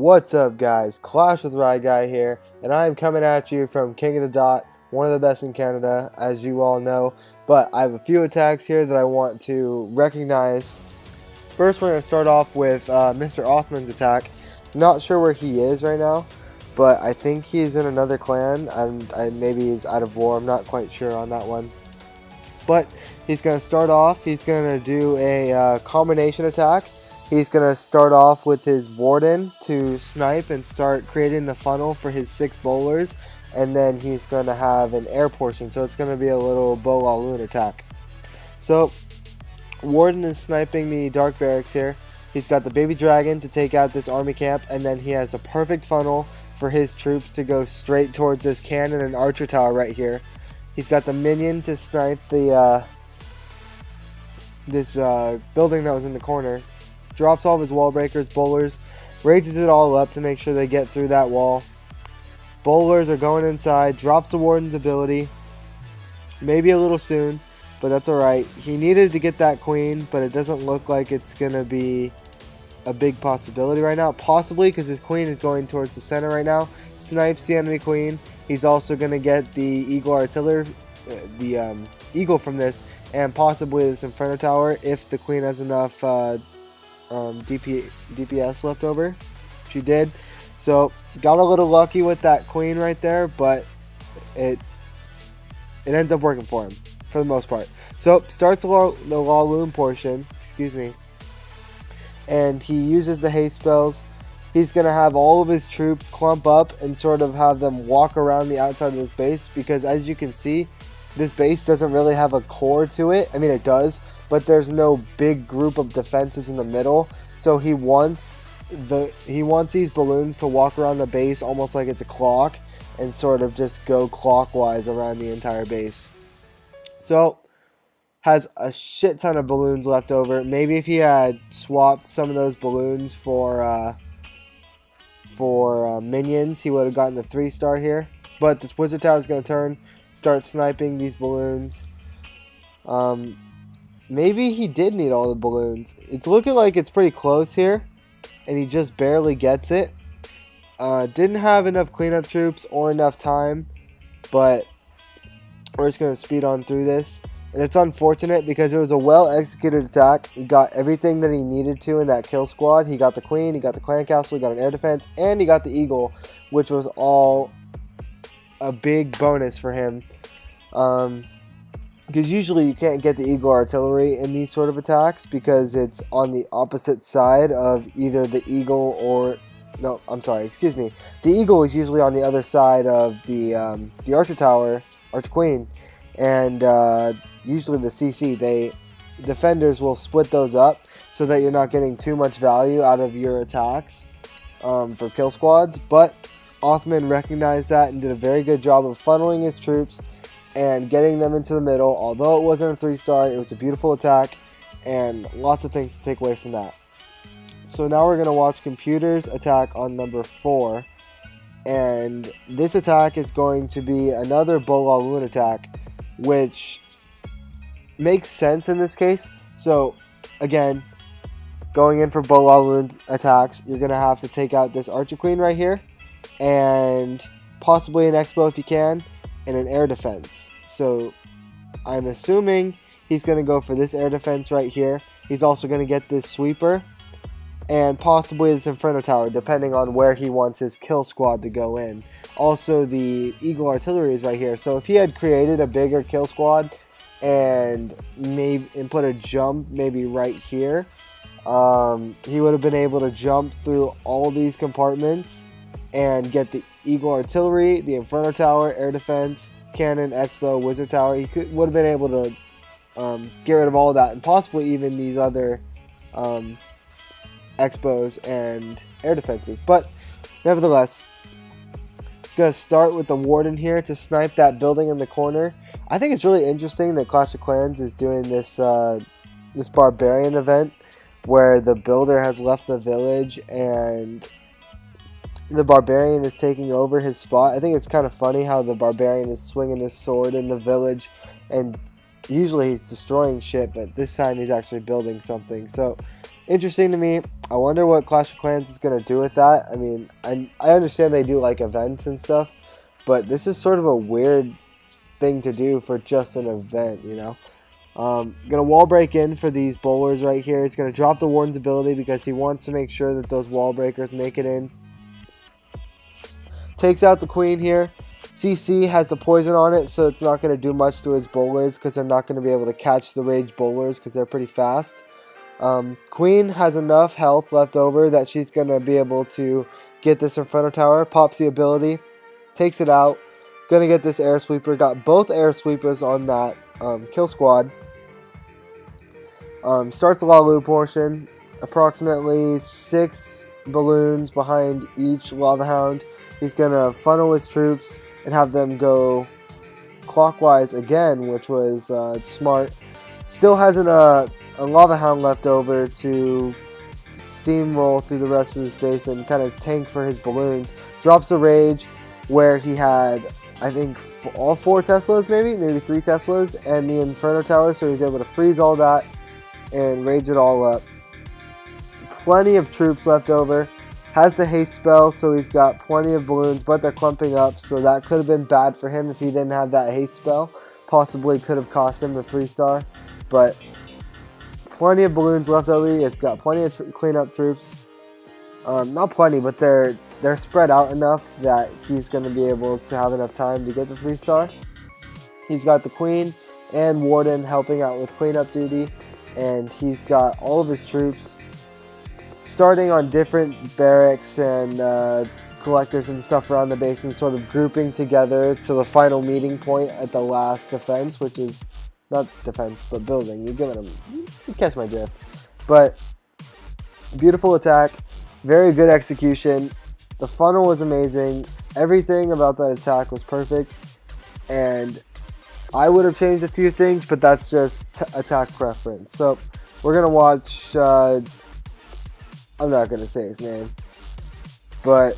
What's up, guys? Clash with Ryguy here, and I am coming at you from King of the Dot, one of the best in Canada, as you all know. But I have a few attacks here that I want to recognize. First, we're going to start off with Mr. Othman's attack. Not sure where he is right now, but I think he's in another clan, and maybe he's out of war. I'm not quite sure on that one. But he's going to start off. He's going to do a combination attack. He's going to start off with his Warden to snipe and start creating the funnel for his 6 bowlers. And then he's going to have an air portion. So it's going to be a little Bow-La-Loon attack. So Warden is sniping the Dark Barracks here. He's got the Baby Dragon to take out this army camp. And then he has a perfect funnel for his troops to go straight towards this cannon and archer tower right here. He's got the minion to snipe the this building that was in the corner. Drops all of his wall breakers, bowlers, rages it all up to make sure they get through that wall. Bowlers are going inside, drops the Warden's ability. Maybe a little soon, but that's alright. He needed to get that queen, but it doesn't look like it's going to be a big possibility right now. Possibly because his queen is going towards the center right now. Snipes the enemy queen. He's also going to get the Eagle artillery, Eagle from this, and possibly this Inferno Tower if the queen has enough DPS left over. She did. So got a little lucky with that queen right there, but it ends up working for him for the most part. So starts the La-Loon portion, excuse me, and he uses the haste spells. He's going to have all of his troops clump up and sort of have them walk around the outside of this base, because as you can see, this base doesn't really have a core to it. I mean, it does, but there's no big group of defenses in the middle. So he wants these balloons to walk around the base almost like it's a clock and sort of just go clockwise around the entire base. So has a shit ton of balloons left over. Maybe if he had swapped some of those balloons for minions, he would have gotten the 3-star here. But this wizard tower is going to turn, start sniping these balloons. Maybe he did need all the balloons. It's looking like it's pretty close here, and he just barely gets it. Didn't have enough cleanup troops or enough time, but we're just going to speed on through this. And it's unfortunate because it was a well-executed attack. He got everything that he needed to in that kill squad. He got the queen, he got the clan castle, he got an air defense, and he got the eagle, which was all a big bonus for him. Because usually you can't get the Eagle artillery in these sort of attacks because it's on the opposite side of either the Eagle or... No, I'm sorry, excuse me. The Eagle is usually on the other side of the Archer Tower, Archer Queen, and usually the CC. Defenders will split those up so that you're not getting too much value out of your attacks for kill squads. But Othman recognized that and did a very good job of funneling his troops and getting them into the middle. Although it wasn't a 3-star, it was a beautiful attack, and lots of things to take away from that. So now we're going to watch Computer's attack on number 4, and this attack is going to be another Bow-La-Loon attack, which makes sense in this case. So again, going in for Bow-La-Loon attacks, you're going to have to take out this Archer Queen right here, and possibly an Expo if you can, and an air defense. So I'm assuming he's going to go for this air defense right here. He's also going to get this sweeper and possibly this Inferno Tower, depending on where he wants his kill squad to go in. Also, the Eagle artillery is right here. So if he had created a bigger kill squad and put a jump maybe right here, he would have been able to jump through all these compartments and get the Eagle artillery, the Inferno Tower, air defense, cannon, expo, wizard tower. He would have been able to get rid of all of that, and possibly even these other expos and air defenses. But nevertheless, it's going to start with the Warden here to snipe that building in the corner. I think it's really interesting that Clash of Clans is doing this this barbarian event where the builder has left the village and the barbarian is taking over his spot. I think it's kind of funny how the barbarian is swinging his sword in the village and Usually he's destroying shit, but this time he's actually building something. So interesting to me. I wonder what Clash of Clans is going to do with that. I mean, I understand they do like events and stuff, but this is sort of a weird thing to do for just an event, you know. Gonna wall break in for these bowlers right here. It's gonna drop the Warden's ability because he wants to make sure that those wall breakers make it in. Takes out the queen here. CC has the poison on it, so it's not going to do much to his bowlers because they're not going to be able to catch the rage bowlers because they're pretty fast. Queen has enough health left over that she's going to be able to get this Inferno Tower. Pops the ability. Takes it out. Going to get this air sweeper. Got both air sweepers on that kill squad. Starts a Lalu portion. Approximately 6 balloons behind each Lava Hound. He's going to funnel his troops and have them go clockwise again, which was smart. Still has a Lava Hound left over to steamroll through the rest of this base and kind of tank for his balloons. Drops a Rage where he had, I think, all 4 Teslas, maybe 3 Teslas, and the Inferno Tower, so he's able to freeze all that and rage it all up. Plenty of troops left over. Has the haste spell, so he's got plenty of balloons, but they're clumping up, so that could have been bad for him if he didn't have that haste spell. Possibly could have cost him the 3-star, but plenty of balloons left over. He's got plenty of cleanup troops. Not plenty, but they're spread out enough that he's going to be able to have enough time to get the 3-star. He's got the queen and warden helping out with cleanup duty, and he's got all of his troops starting on different barracks and collectors and stuff around the base and sort of grouping together to the final meeting point at the last defense, which is not defense, but building. You catch my drift. But beautiful attack, very good execution. The funnel was amazing. Everything about that attack was perfect. And I would have changed a few things, but that's just attack preference. So we're going to watch... I'm not going to say his name, but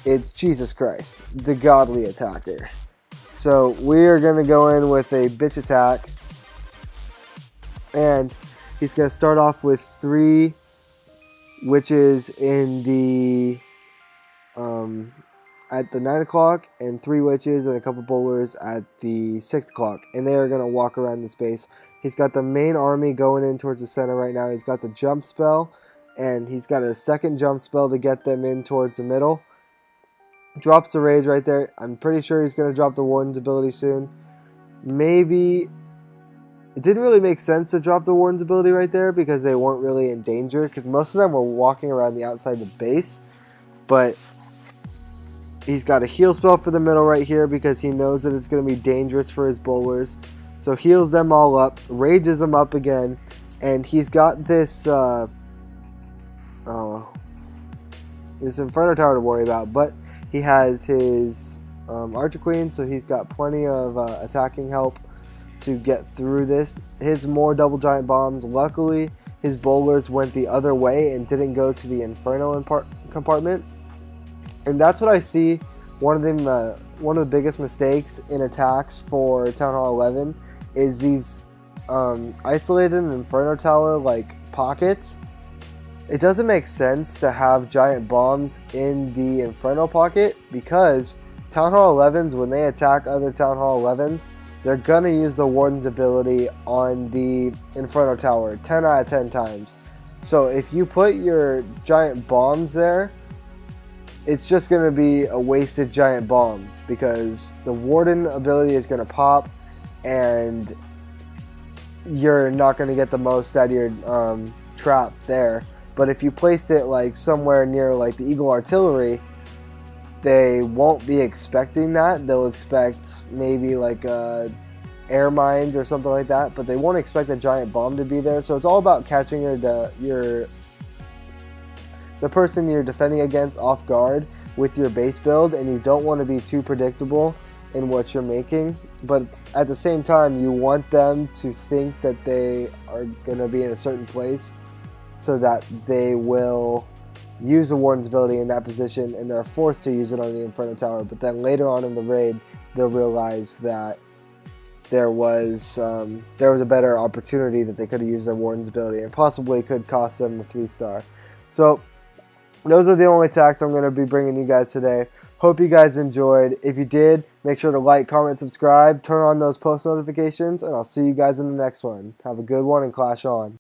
it's Jesus Christ, the godly attacker. So we are going to go in with a bitch attack, and he's going to start off with 3 witches in the at the 9 o'clock and 3 witches and a couple bowlers at the 6 o'clock, and they are going to walk around the space. He's got the main army going in towards the center right now. He's got the jump spell, and he's got a second jump spell to get them in towards the middle. Drops the rage right there. I'm pretty sure he's going to drop the warden's ability soon. Maybe... It didn't really make sense to drop the warden's ability right there because they weren't really in danger, because most of them were walking around the outside of the base. But he's got a heal spell for the middle right here because he knows that it's going to be dangerous for his bowlers. So heals them all up, rages them up again, and he's got this this Inferno Tower to worry about, but he has his Archer Queen, so he's got plenty of attacking help to get through this. His more double giant bombs, luckily his bowlers went the other way and didn't go to the Inferno compartment, and that's what I see one of the biggest mistakes in attacks for Town Hall 11 is these isolated Inferno Tower like pockets. It doesn't make sense to have giant bombs in the Inferno pocket because Town Hall 11s, when they attack other Town Hall 11s, they're gonna use the Warden's ability on the Inferno Tower 10 out of 10 times. So if you put your giant bombs there, it's just gonna be a wasted giant bomb because the Warden ability is gonna pop and you're not gonna get the most out of your trap there. But if you placed it like somewhere near like the Eagle Artillery, they won't be expecting that. They'll expect maybe like air mines or something like that, but they won't expect a giant bomb to be there. So it's all about catching the person you're defending against off guard with your base build, and you don't want to be too predictable in what you're making. But at the same time, you want them to think that they are going to be in a certain place, so that they will use the Warden's ability in that position and they're forced to use it on the Inferno Tower. But then later on in the raid, they'll realize that there was a better opportunity that they could have used their Warden's ability, and possibly could cost them the 3-star. So those are the only attacks I'm going to be bringing you guys today. Hope you guys enjoyed. If you did, make sure to like, comment, subscribe, turn on those post notifications, and I'll see you guys in the next one. Have a good one and clash on.